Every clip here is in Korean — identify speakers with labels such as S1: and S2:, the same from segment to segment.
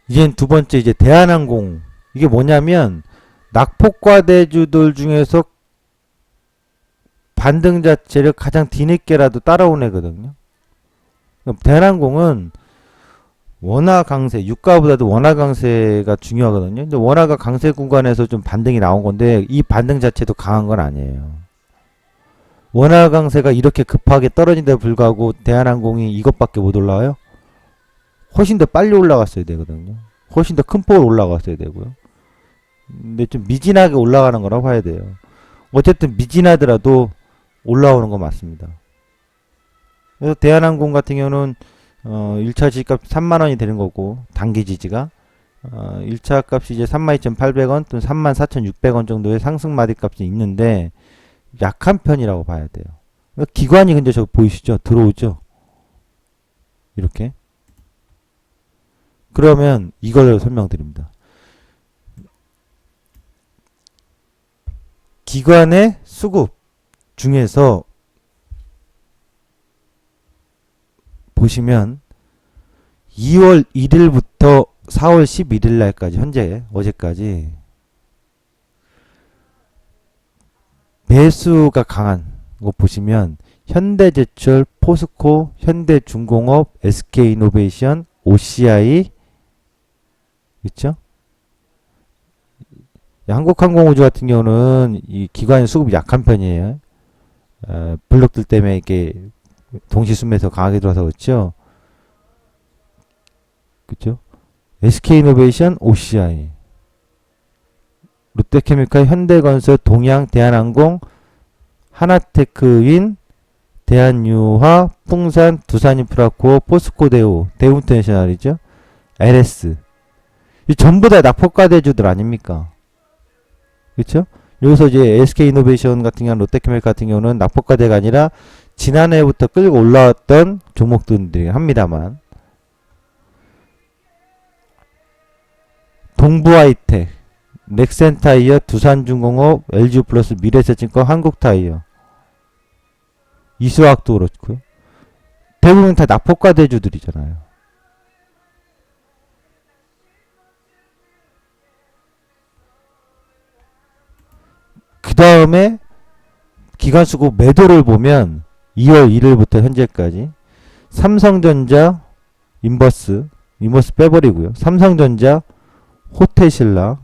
S1: 이젠 두 번째 이제 대한항공. 이게 뭐냐면 낙폭과대주들 중에서 반등 자체를 가장 뒤늦게라도 따라온 애거든요. 대한항공은 원화 강세, 유가보다도 원화 강세가 중요하거든요. 근데 원화가 강세 구간에서 좀 반등이 나온 건데 이 반등 자체도 강한 건 아니에요. 원화 강세가 이렇게 급하게 떨어진데 불구하고 대한항공이 이것밖에 못 올라와요? 훨씬 더 빨리 올라갔어야 되거든요. 훨씬 더 큰 폭으로 올라갔어야 되고요. 근데 좀 미진하게 올라가는 거라고 봐야 돼요. 어쨌든 미진하더라도 올라오는 거 맞습니다. 그래서 대한항공 같은 경우는 1차 지지값 3만원이 되는 거고 단기 지지가 1차 값이 이제 32,800원 또는 34,600원 정도의 상승 마디 값이 있는데 약한 편이라고 봐야 돼요. 기관이 근데 저 보이시죠? 들어오죠? 이렇게. 그러면 이걸 설명드립니다. 기관의 수급 중에서 보시면 2월 1일부터 4월 11일 날까지 현재 어제까지 매수가 강한 거 보시면 현대제철, 포스코, 현대중공업, SK이노베이션, OCI 그렇죠? 한국항공우주 같은 경우는 이 기관의 수급이 약한 편이에요. 블록들 때문에 이렇게 동시순매에서 강하게 들어와서 그렇죠. 그렇죠? SK이노베이션, OCI, 롯데케미칼, 현대건설, 동양, 대한항공, 하나테크윈, 대한유화, 풍산, 두산인프라코어, 포스코대우, 대우인터내셔널이죠. LS. 이 전부 다 낙폭과대주들 아닙니까? 그렇죠? 여기서 이제 SK이노베이션 같은 경우는 롯데케미칼 같은 경우는 낙폭과대가 아니라 지난해부터 끌고 올라왔던 종목들이 합니다만 동부하이텍, 넥센타이어, 두산중공업, LG플러스, 미래에셋증권, 한국타이어, 이수화학도 그렇고요. 대부분 다 낙폭과대주들이잖아요. 그 다음에 기관수급 매도를 보면 2월 1일부터 현재까지 삼성전자, 인버스 빼버리고요. 삼성전자, 호텔신라,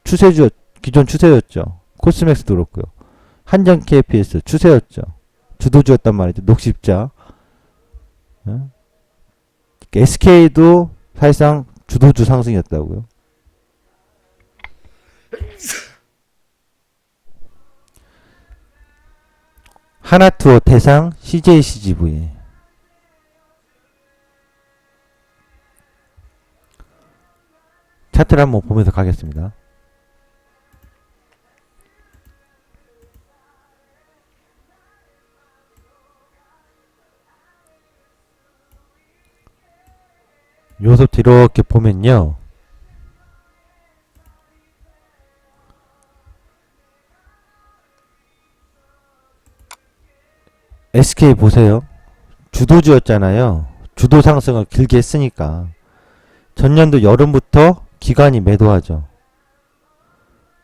S1: 추세주, 기존 추세였죠. 코스맥스도 그렇고요. 한전 KPS 추세였죠. 주도주였단 말이죠. 녹십자. SK도 사실상 주도주 상승이었다고요. 하나투어, 대상, CJCGV. 차트를 한번 보면서 가겠습니다. 요소부터 이렇게 보면요. SK 보세요. 주도주였잖아요. 주도 상승을 길게 했으니까. 전년도 여름부터 기관이 매도하죠.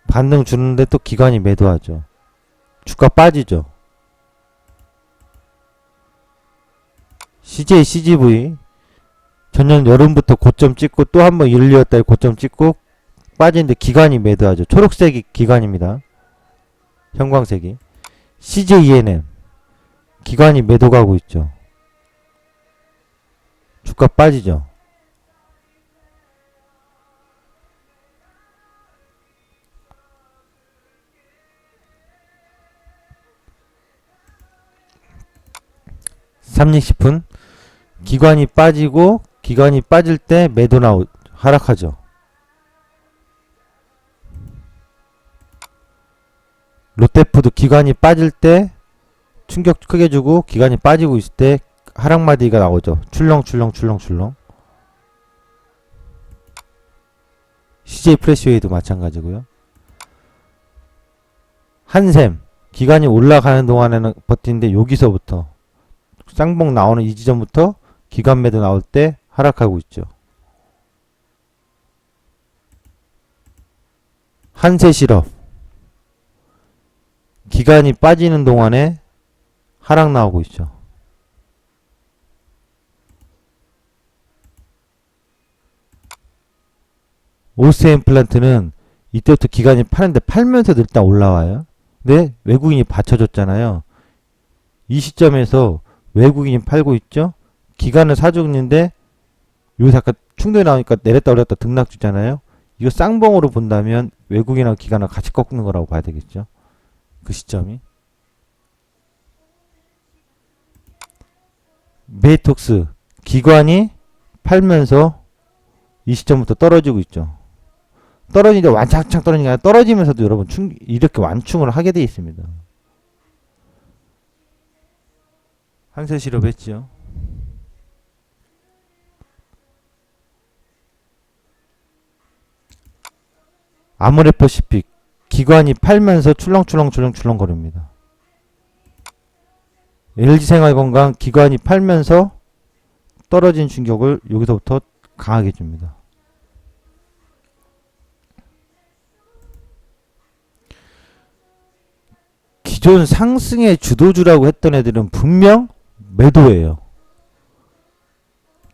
S1: 반등 주는데 또 기관이 매도하죠. 주가 빠지죠. CJ, CGV 전년 여름부터 고점 찍고 또 한번 1, 2월달 고점 찍고 빠지는데 기관이 매도하죠. 초록색이 기관입니다. 형광색이. CJENM 기관이 매도 가고 있죠. 주가 빠지죠. 삼립식품 기관이 빠지고 기관이 빠질 때 매도 하락하죠. 롯데푸드 기관이 빠질 때 충격 크게 주고 기관이 빠지고 있을 때 하락마디가 나오죠. 출렁출렁. CJ 프레시웨이도 마찬가지고요. 한샘 기관이 올라가는 동안에는 버티는데 여기서부터 쌍봉 나오는 이 지점부터 기관 매도 나올 때 하락하고 있죠. 한세 실업. 기간이 빠지는 동안에 하락 나오고 있죠. 오스엠 플란트는 이때부터 기간이 파는데 팔면서도 일단 올라와요. 근데 외국인이 받쳐줬잖아요. 이 시점에서 외국인이 팔고 있죠. 기간을 사주고 있는데 여기서 아까 충돌이 나오니까 내렸다 올렸다 등락 주잖아요. 이거 쌍봉으로 본다면 외국인하고 기관을 같이 꺾는 거라고 봐야 되겠죠. 그 시점이. 메이톡스 기관이 팔면서 이 시점부터 떨어지고 있죠. 떨어지는데 완창창 떨어지는 게 아니라 떨어지면서도 여러분 이렇게 완충을 하게 돼 있습니다. 한세 실업 했지요. 아모레퍼시픽 기관이 팔면서 출렁출렁 거립니다. LG생활건강 기관이 팔면서 떨어진 충격을 여기서부터 강하게 줍니다. 기존 상승의 주도주라고 했던 애들은 분명 매도예요.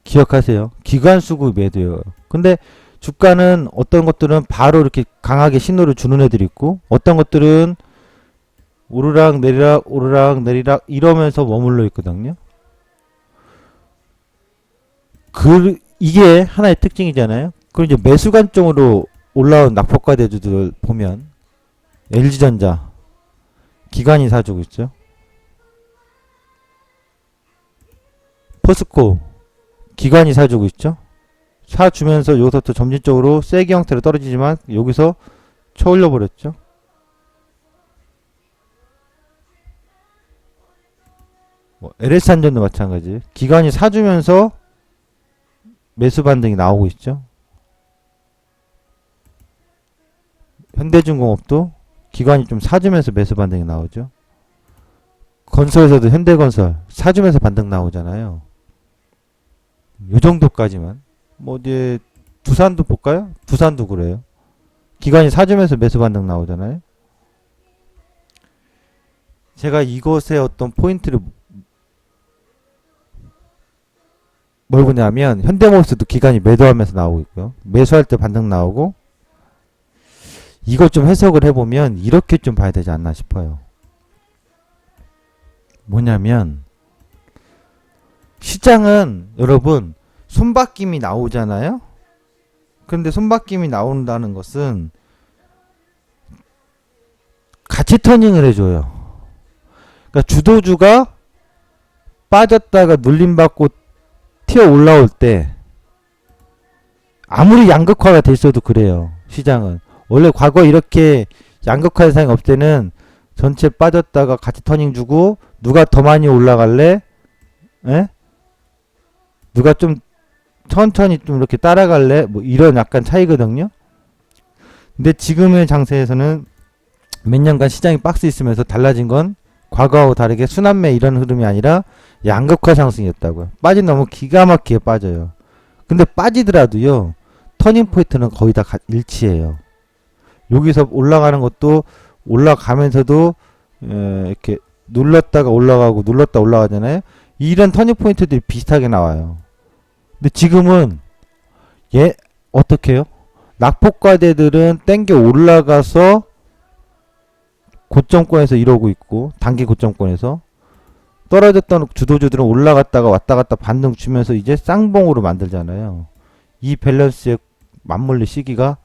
S1: 기억하세요. 기관수급 매도예요. 근데 주가는 어떤 것들은 바로 이렇게 강하게 신호를 주는 애들이 있고 어떤 것들은 오르락 내리락 오르락 내리락 이러면서 머물러 있거든요. 이게 하나의 특징이잖아요. 그리고 이제 매수 관점으로 올라온 낙폭과 대주들 보면 LG전자 기관이 사주고 있죠. 포스코 기관이 사주고 있죠. 사주면서 여기서부터 점진적으로 세기 형태로 떨어지지만 여기서 쳐올려 버렸죠. LS한전도 마찬가지. 기관이 사주면서 매수 반등이 나오고 있죠. 현대중공업도 기관이 좀 사주면서 매수 반등이 나오죠. 건설에서도 현대건설 사주면서 반등 나오잖아요. 요 정도까지만. 뭐 이제 두산도 볼까요? 두산도 그래요. 기관이 사주면서 매수 반등 나오잖아요. 제가 이것의 어떤 포인트를 뭘 보냐면 현대모비스도 기관이 매도하면서 나오고 있고요. 매수할 때 반등 나오고 이걸 좀 해석을 해보면 이렇게 좀 봐야 되지 않나 싶어요. 뭐냐면 시장은 여러분 손바뀜이 나오잖아요. 그런데 손바뀜이 나온다는 것은 같이 터닝을 해줘요. 그러니까 주도주가 빠졌다가 눌림받고 튀어 올라올 때 아무리 양극화가 됐어도 그래요. 시장은 원래 과거 이렇게 양극화 현상이 없을 때는 전체 빠졌다가 같이 터닝 주고 누가 더 많이 올라갈래? 에? 누가 좀 천천히 좀 이렇게 따라갈래? 뭐 이런 약간 차이거든요. 근데 지금의 장세에서는 몇 년간 시장이 박스 있으면서 달라진 건 과거하고 다르게 순환매 이런 흐름이 아니라 양극화 상승이었다고요. 빠진 너무 기가 막히게 빠져요. 근데 빠지더라도요. 터닝 포인트는 거의 다 일치해요. 여기서 올라가는 것도 올라가면서도 이렇게 눌렀다가 올라가고 눌렀다 올라가잖아요. 이런 터닝 포인트들이 비슷하게 나와요. 근데 지금은 어떻게 해요? 낙폭과대들은 땡겨 올라가서 고점권에서 이러고 있고 단기 고점권에서 떨어졌던 주도주들은 올라갔다가 왔다 갔다 반등 주면서 이제 쌍봉으로 만들잖아요. 이 밸런스에 맞물릴 시기가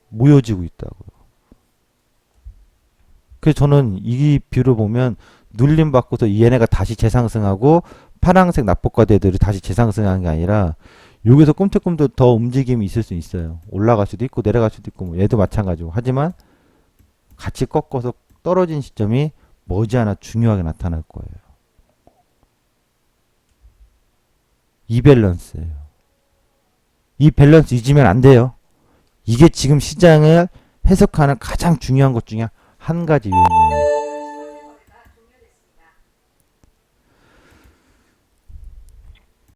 S1: 모여지고 있다고요. 그래서 저는 이 뷰를 보면 눌림 받고서 얘네가 다시 재상승하고 파란색 납폭과대들이 다시 재상승하는 게 아니라 여기서 꿈틀꿈틀 더 움직임이 있을 수 있어요. 올라갈 수도 있고 내려갈 수도 있고 뭐 얘도 마찬가지고 하지만 같이 꺾어서 떨어진 시점이 머지않아 중요하게 나타날 거예요. 이 밸런스예요. 이 밸런스 잊으면 안 돼요. 이게 지금 시장을 해석하는 가장 중요한 것 중에 한 가지 요인이에요.